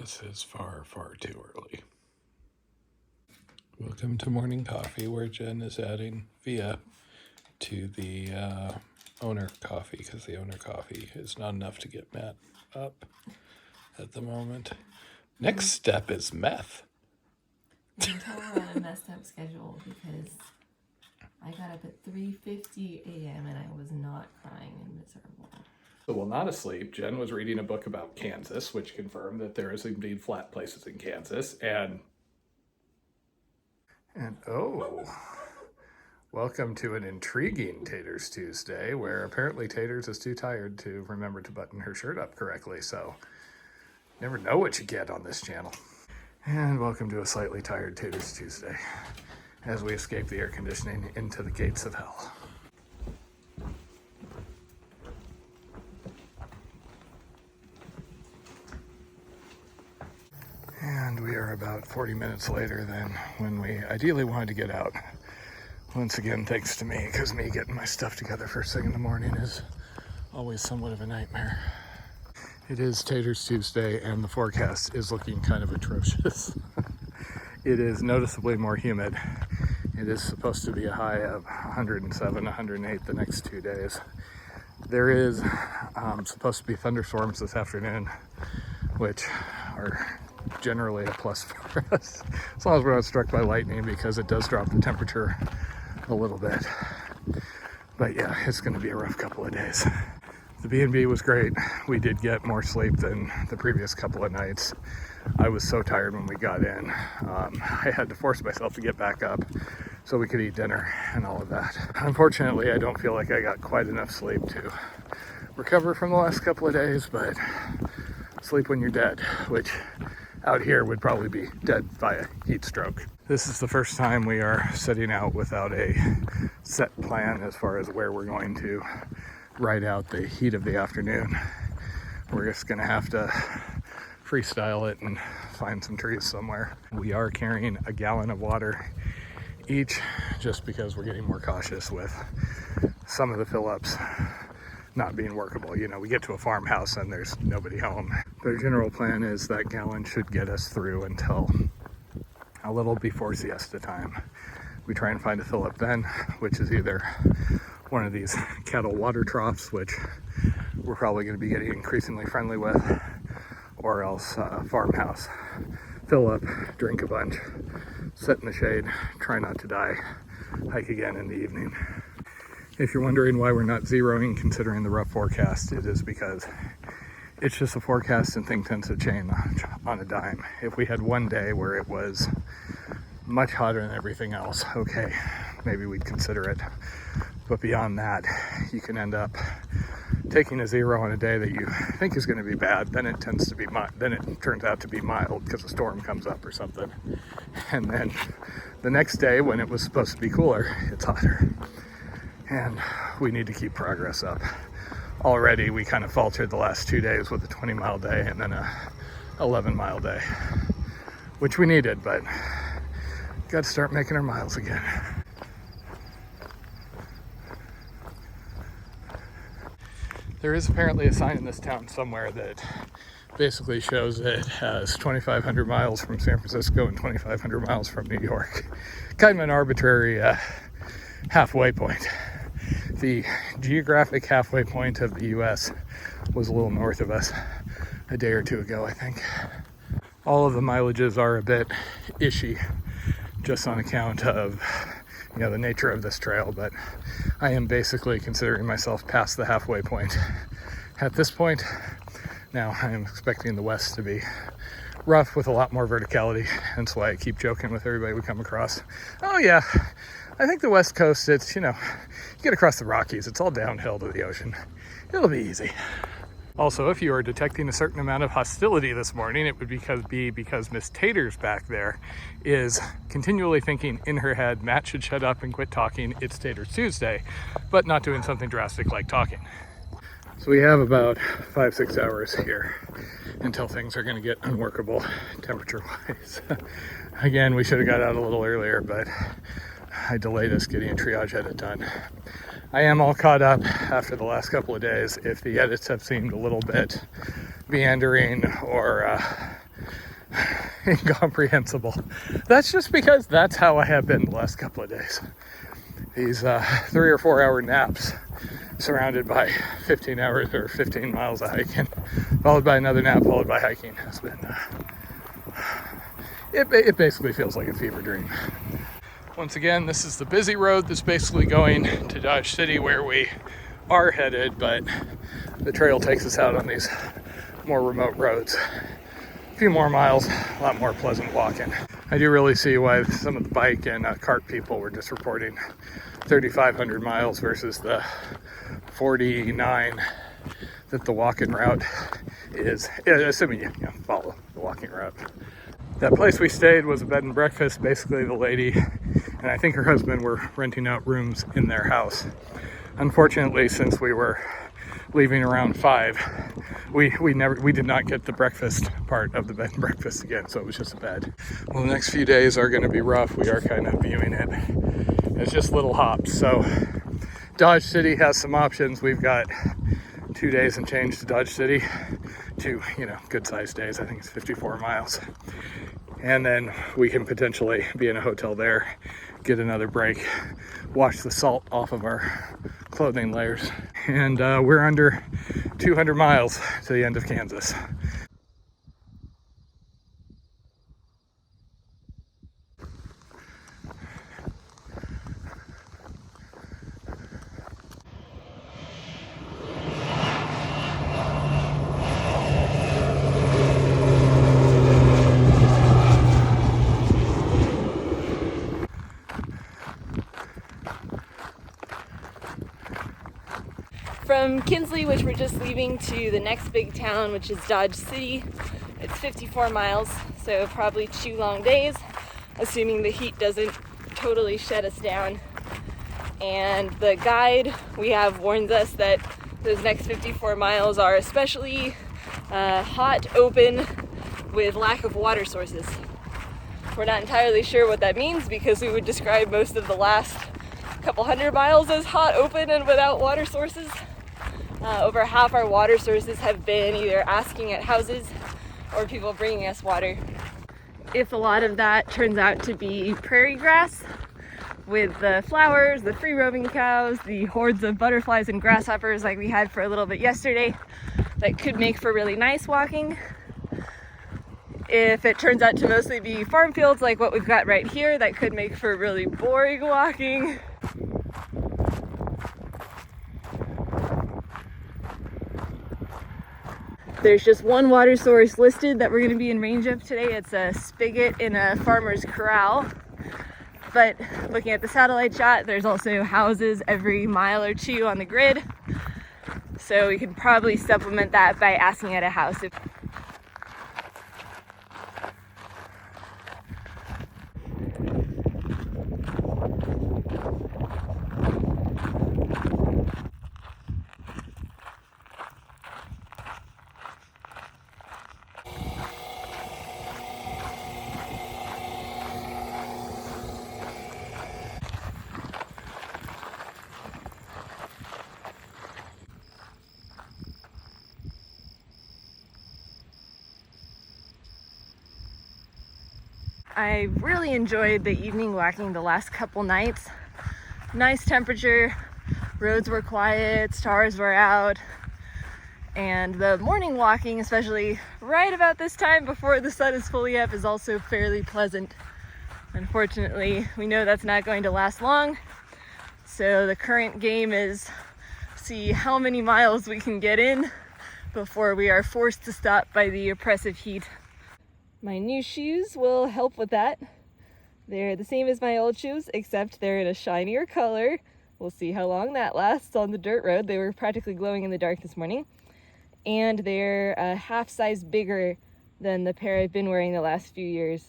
This is far, far too early. Welcome to morning coffee, where Jen is adding Via to the owner coffee, because the owner coffee is not enough to get Matt up at the moment. Next step is meth. You can tell we're on a messed up schedule because I got up at 3:50 a.m. and I was not crying and miserable. So while not asleep, Jen was reading a book about Kansas, which confirmed that there is indeed flat places in Kansas. And welcome to an intriguing Taters Tuesday, where apparently Taters is too tired to remember to button her shirt up correctly. So you never know what you get on this channel. And welcome to a slightly tired Taters Tuesday, as we escape the air conditioning into the gates of hell. And we are about 40 minutes later than when we ideally wanted to get out. Once again, thanks to me, because me getting my stuff together first thing in the morning is always somewhat of a nightmare. It is Taters Tuesday, and the forecast is looking kind of atrocious. It is noticeably more humid. It is supposed to be a high of 107, 108 the next 2 days. There is supposed to be thunderstorms this afternoon, which are generally a plus for us, as long as we're not struck by lightning, because it does drop the temperature a little bit. But yeah, it's going to be a rough couple of days. The B&B was great. We did get more sleep than the previous couple of nights. I was so tired when we got in. I had to force myself to get back up so we could eat dinner and all of that. Unfortunately, I don't feel like I got quite enough sleep to recover from the last couple of days, but sleep when you're dead, which out here would probably be dead via heat stroke. This is the first time we are setting out without a set plan as far as where we're going to ride out the heat of the afternoon. We're just gonna have to freestyle it and find some trees somewhere. We are carrying a gallon of water each, just because we're getting more cautious with some of the fill-ups not being workable. You know, we get to a farmhouse and there's nobody home. The general plan is that gallon should get us through until a little before siesta time. We try and find a fill-up then, which is either one of these cattle water troughs, which we're probably going to be getting increasingly friendly with, or else farmhouse. Fill up, drink a bunch, sit in the shade, try not to die, hike again in the evening. If you're wondering why we're not zeroing considering the rough forecast, it is because it's just a forecast and things tend to change on a dime. If we had one day where it was much hotter than everything else, okay, maybe we'd consider it. But beyond that, you can end up taking a zero on a day that you think is going to be bad, then it tends to be then it turns out to be mild because a storm comes up or something. And then the next day, when it was supposed to be cooler, it's hotter. And we need to keep progress up. Already we kind of faltered the last 2 days with a 20-mile day and then a 11-mile day, which we needed, but got to start making our miles again. There is apparently a sign in this town somewhere that basically shows it has 2,500 miles from San Francisco and 2,500 miles from New York. Kind of an arbitrary halfway point. The geographic halfway point of the US was a little north of us a day or two ago, I think. All of the mileages are a bit ishy, just on account of, you know, the nature of this trail, but I am basically considering myself past the halfway point at this point. Now I am expecting the west to be rough with a lot more verticality, and that's why I keep joking with everybody we come across. Oh yeah, I think the West Coast, it's, you know, you get across the Rockies, it's all downhill to the ocean. It'll be easy. Also, if you are detecting a certain amount of hostility this morning, it would be because Miss Taters back there is continually thinking in her head, Matt should shut up and quit talking, it's Taters Tuesday, but not doing something drastic like talking. So we have about 5-6 hours here until things are going to get unworkable temperature-wise. Again, we should have got out a little earlier, but I delayed us getting a triage edit done. I am all caught up after the last couple of days. If the edits have seemed a little bit meandering or incomprehensible. That's just because that's how I have been the last couple of days. These 3 or 4 hour naps surrounded by 15 hours or 15 miles of hiking, followed by another nap, followed by hiking, has been, it basically feels like a fever dream. Once again, this is the busy road that's basically going to Dodge City where we are headed, but the trail takes us out on these more remote roads. A few more miles, a lot more pleasant walking. I do really see why some of the bike and cart people were just reporting 3,500 miles versus the 49 that the walking route is, assuming you follow the walking route. That place we stayed was a bed and breakfast. Basically, the lady and I think her husband were renting out rooms in their house. Unfortunately, since we were leaving around 5, we did not get the breakfast part of the bed and breakfast again, so it was just a bed. Well, the next few days are going to be rough. We are kind of viewing it as just little hops. So Dodge City has some options. We've got 2 days and change to Dodge City, 2 good sized days. I think it's 54 miles, and then we can potentially be in a hotel there, get another break, wash the salt off of our clothing layers, and we're under 200 miles to the end of Kansas. From Kinsley, which we're just leaving, to the next big town, which is Dodge City, it's 54 miles, so probably 2 long days, assuming the heat doesn't totally shut us down. And the guide we have warns us that those next 54 miles are especially hot, open, with lack of water sources. We're not entirely sure what that means, because we would describe most of the last couple hundred miles as hot, open, and without water sources. Over half our water sources have been either asking at houses or people bringing us water. If a lot of that turns out to be prairie grass, with the flowers, the free roaming cows, the hordes of butterflies and grasshoppers like we had for a little bit yesterday, that could make for really nice walking. If it turns out to mostly be farm fields like what we've got right here, that could make for really boring walking. There's just one water source listed that we're going to be in range of today. It's a spigot in a farmer's corral. But looking at the satellite shot, there's also houses every mile or 2 on the grid. So we could probably supplement that by asking at a house. I really enjoyed the evening walking the last couple nights. Nice temperature, roads were quiet, stars were out, and the morning walking, especially right about this time before the sun is fully up, is also fairly pleasant. Unfortunately, we know that's not going to last long, so the current game is see how many miles we can get in before we are forced to stop by the oppressive heat. My new shoes will help with that. They're the same as my old shoes, except they're in a shinier color. We'll see how long that lasts on the dirt road. They were practically glowing in the dark this morning. And they're a half size bigger than the pair I've been wearing the last few years.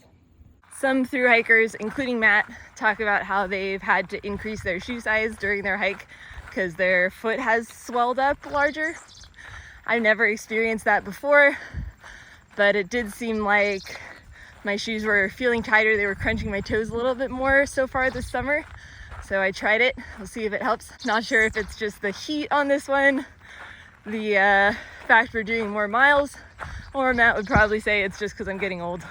Some thru hikers, including Matt, talk about how they've had to increase their shoe size during their hike because their foot has swelled up larger. I've never experienced that before, but it did seem like my shoes were feeling tighter. They were crunching my toes a little bit more so far this summer. So I tried it. We'll see if it helps. Not sure if it's just the heat on this one, the fact we're doing more miles, Or Matt would probably say it's just because I'm getting old.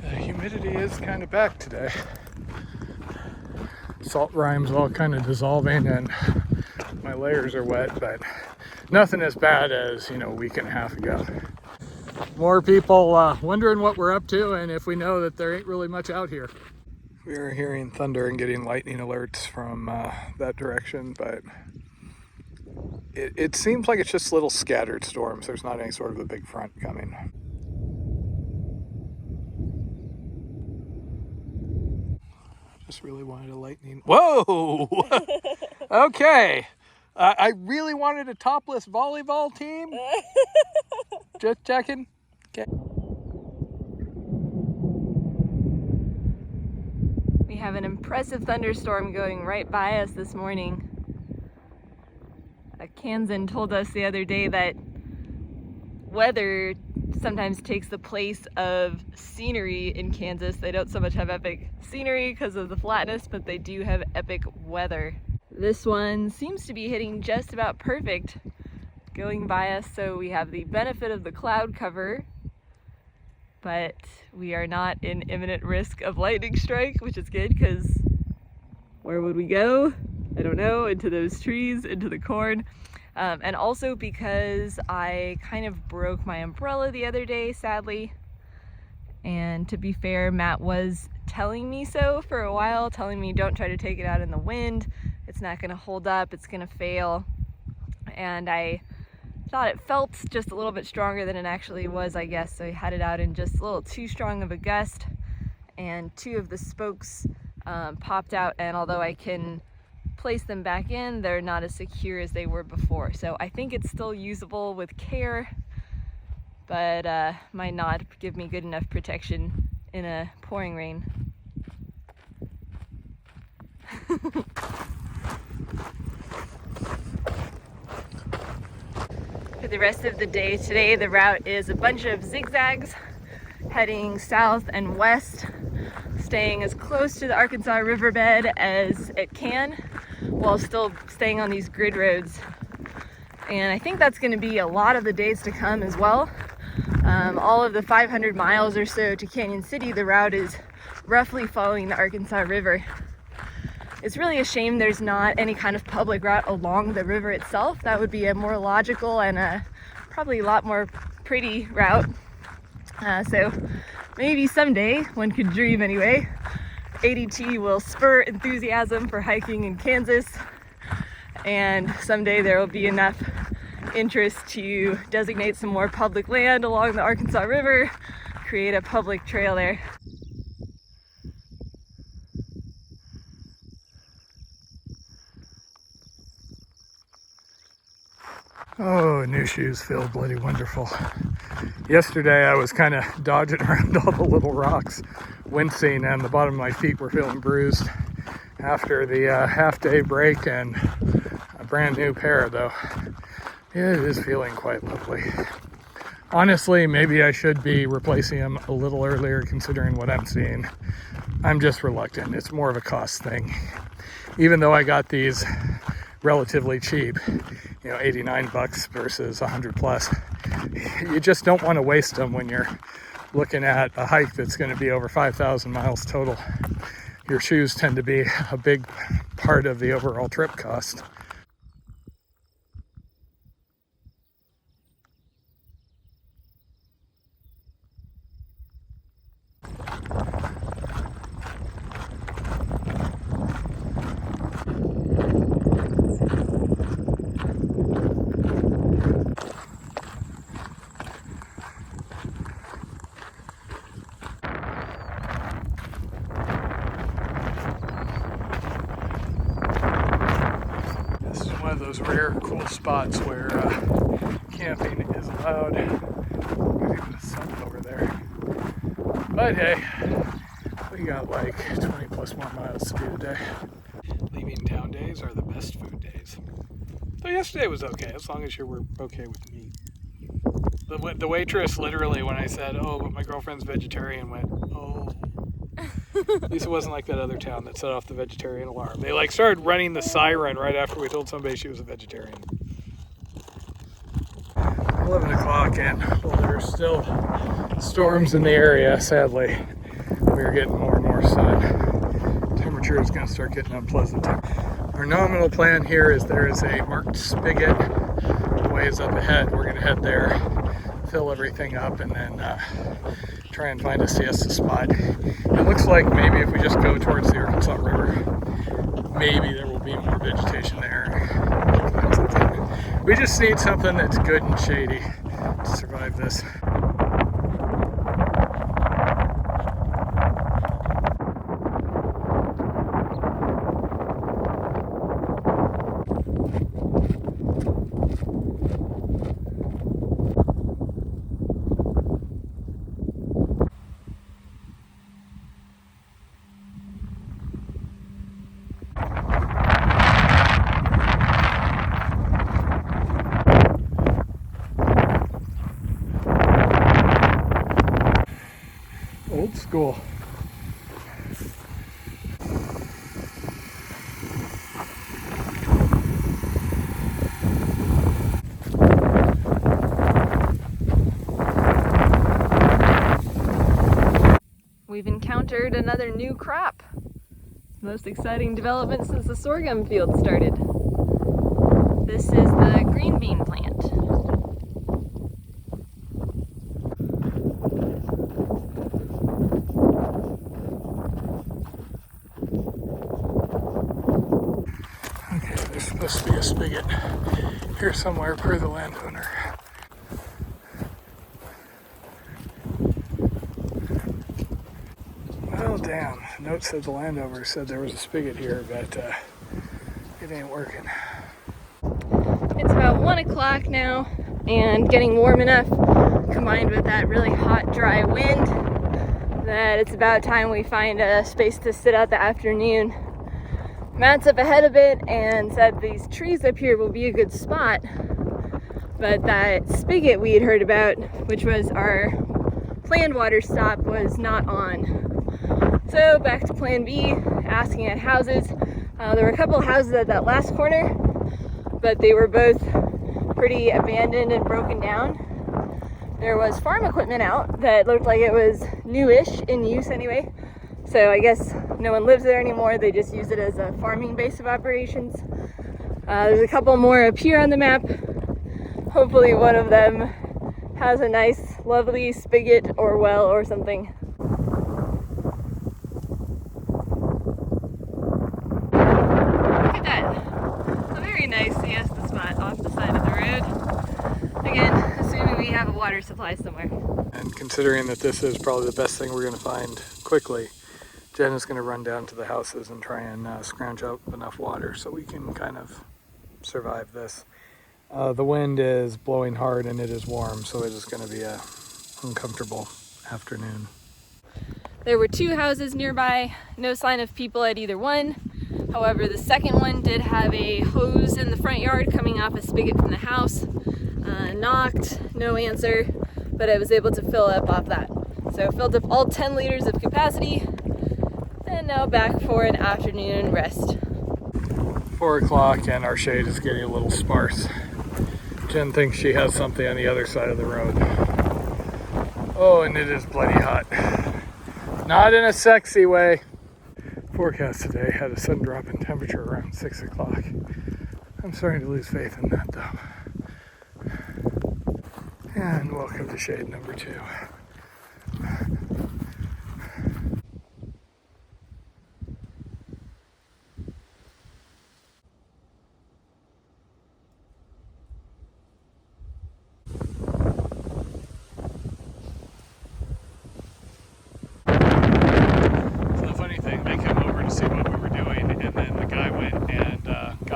The humidity is kind of back today. Salt rime's all kind of dissolving and my layers are wet, but nothing as bad as, a week and a half ago. More people wondering what we're up to and if we know that there ain't really much out here. We are hearing thunder and getting lightning alerts from that direction, but it seems like it's just little scattered storms. There's not any sort of a big front coming. Just really wanted a lightning. Whoa! Okay. I really wanted a topless volleyball team. Just checking. Okay. We have an impressive thunderstorm going right by us this morning. Kansan told us the other day that weather sometimes takes the place of scenery in Kansas. They don't so much have epic scenery because of the flatness, but they do have epic weather. This one seems to be hitting just about perfect going by us, so we have the benefit of the cloud cover, but we are not in imminent risk of lightning strike, which is good because where would we go? I don't know, into those trees, into the corn. And also because I kind of broke my umbrella the other day, sadly. And to be fair, Matt was telling me so for a while, telling me don't try to take it out in the wind. It's not gonna hold up, it's gonna fail. And I thought it felt just a little bit stronger than it actually was, I guess. So I had it out in just a little too strong of a gust, and two of the spokes popped out, and although I can place them back in, they're not as secure as they were before. So I think it's still usable with care, but might not give me good enough protection in a pouring rain. For the rest of the day today, the route is a bunch of zigzags heading south and west, staying as close to the Arkansas riverbed as it can while still staying on these grid roads. And I think that's going to be a lot of the days to come as well. All of the 500 miles or so to Canyon City, the route is roughly following the Arkansas River. It's really a shame there's not any kind of public route along the river itself. That would be a more logical and probably a lot more pretty route. So maybe someday, one could dream anyway, ADT will spur enthusiasm for hiking in Kansas, and someday there will be enough interest to designate some more public land along the Arkansas River, create a public trail there. Oh, new shoes feel bloody wonderful. Yesterday I was kind of dodging around all the little rocks, wincing, and the bottom of my feet were feeling bruised after the half-day break, and a brand new pair though. It is feeling quite lovely. Honestly, maybe I should be replacing them a little earlier considering what I'm seeing. I'm just reluctant. It's more of a cost thing. Even though I got these relatively cheap, 89 bucks versus 100 plus. You just don't want to waste them when you're looking at a hike that's going to be over 5,000 miles total. Your shoes tend to be a big part of the overall trip cost. One of those rare cool spots where camping is allowed. There's even a sun over there. But hey, we got like 20 plus more miles to do today. Leaving town days are the best food days. So yesterday was okay, as long as you were okay with meat. The waitress literally, when I said, "Oh, but my girlfriend's vegetarian," went, "Oh." At least it wasn't like that other town that set off the vegetarian alarm. They like started running the siren right after we told somebody she was a vegetarian. 11 o'clock and well, there are still storms in the area, sadly. We're getting more and more sun. Temperature is going to start getting unpleasant. Our nominal plan here is there is a marked spigot ways up ahead. We're going to head there, fill everything up, and then try and find a siesta spot. It looks like maybe if we just go towards the Arkansas River, maybe there will be more vegetation there. We just need something that's good and shady to survive this. Old school. We've encountered another new crop. Most exciting development since the sorghum field started. This is the green bean plant. Okay, there's supposed to be a spigot here somewhere per the landowner. Well, damn. The note said the landowner said there was a spigot here, but it ain't working. It's about 1 o'clock now and getting warm enough, combined with that really hot, dry wind, that it's about time we find a space to sit out the afternoon. Matt's up ahead a bit and said these trees up here will be a good spot, but that spigot we had heard about, which was our planned water stop, was not on. So back to plan B, asking at houses. There were a couple of houses at that last corner, but they were both pretty abandoned and broken down. There was farm equipment out that looked like it was newish, in use anyway. So I guess no one lives there anymore. They just use it as a farming base of operations. There's a couple more up here on the map. Hopefully one of them has a nice, lovely spigot or well or something. Look at that. A very nice siesta spot off the side of the road. Again, assuming we have a water supply somewhere. And considering that this is probably the best thing we're going to find quickly, Jen is going to run down to the houses and try and scrounge up enough water so we can kind of survive this. The wind is blowing hard and it is warm, so it is going to be a uncomfortable afternoon. There were two houses nearby, no sign of people at either one. However, the second one did have a hose in the front yard coming off a spigot from the house. Knocked, no answer, but I was able to fill up off that. So filled up all 10 liters of capacity, and now back for an afternoon rest. 4 o'clock and our shade is getting a little sparse. Jen thinks she has something on the other side of the road. Oh, and it is bloody hot. Not in a sexy way. Forecast today had a sudden drop in temperature around 6 o'clock. I'm starting to lose faith in that though. And welcome to shade number 2.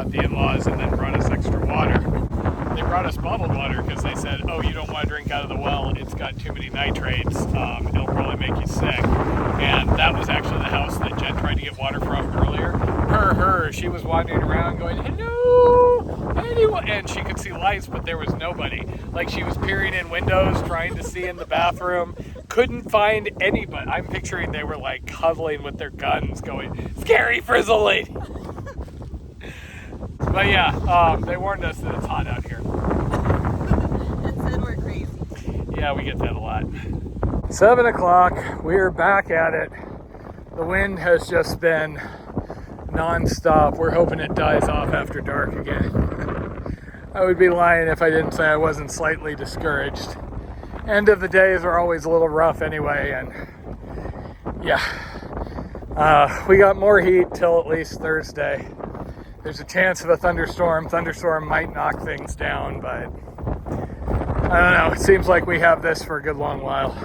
The in-laws and then brought us extra water. They brought us bottled water because they said, oh, you don't want to drink out of the well, it's got too many nitrates, it'll probably make you sick. And that was actually the house that Jen tried to get water from earlier. She was wandering around going, hello, anyone? in, she could see lights, but there was nobody. Like, she was peering in windows, trying to see in the bathroom, couldn't find anybody. I'm picturing they were like cuddling with their guns going, "Scary Frizzle Lady." But yeah, they warned us that it's hot out here. And said we're crazy. Yeah, we get that a lot. 7 o'clock, we're back at it. The wind has just been non-stop. We're hoping it dies off after dark again. I would be lying if I didn't say I wasn't slightly discouraged. End of the days are always a little rough anyway, and yeah. We got more heat till at least Thursday. There's a chance of a thunderstorm. Thunderstorm might knock things down, but I don't know. It seems like we have this for a good long while.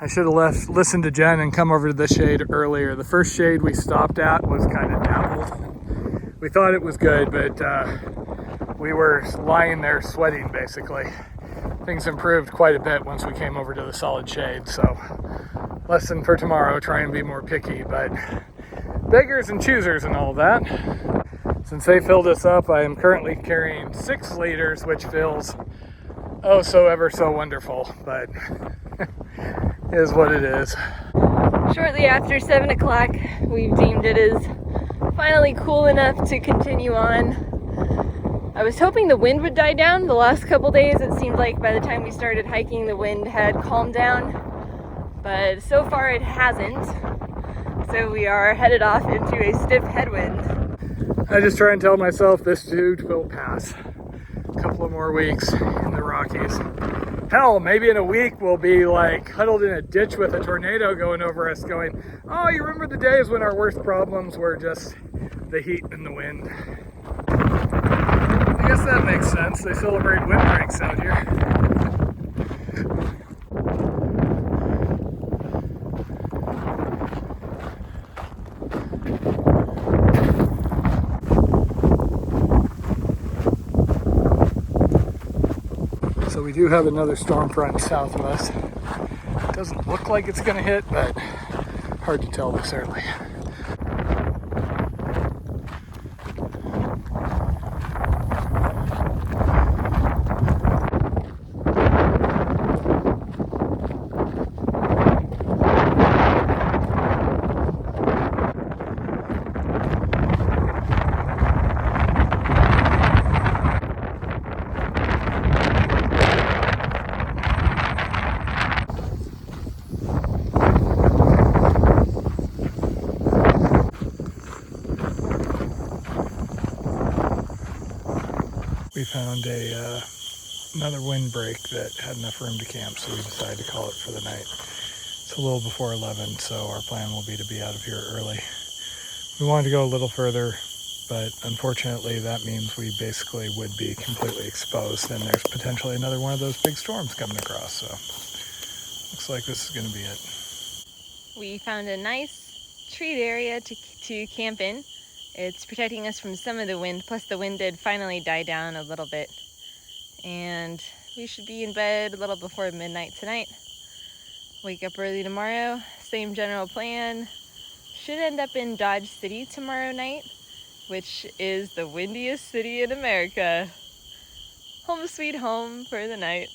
I should have listened to Jen and come over to the shade earlier. The first shade we stopped at was kind of dappled. We thought it was good, but we were lying there sweating basically. Things improved quite a bit once we came over to the solid shade, so lesson for tomorrow, try and be more picky, but beggars and choosers and all that. Since they filled us up, I am currently carrying 6 liters, which feels oh so ever so wonderful, but is what it is. Shortly after 7 o'clock, we've deemed it is finally cool enough to continue on. I was hoping the wind would die down. The last couple days, it seemed like by the time we started hiking, the wind had calmed down, but so far it hasn't. So we are headed off into a stiff headwind. I just try and tell myself this dude will pass. A couple of more weeks in the Rockies. Hell, maybe in a week we'll be like huddled in a ditch with a tornado going over us going, "Oh, you remember the days when our worst problems were just the heat and the wind?" I guess that makes sense. They celebrate windbreaks out here. So we do have another storm front south of us. It doesn't look like it's going to hit, but hard to tell this early. We found another windbreak that had enough room to camp, so we decided to call it for the night. It's a little before 11, so our plan will be to be out of here early. We wanted to go a little further, but unfortunately that means we basically would be completely exposed, and there's potentially another one of those big storms coming across, so looks like this is going to be it. We found a nice treed area to camp in. It's protecting us from some of the wind, plus the wind did finally die down a little bit. And we should be in bed a little before midnight tonight. Wake up early tomorrow, same general plan. Should end up in Dodge City tomorrow night, which is the windiest city in America. Home sweet home for the night.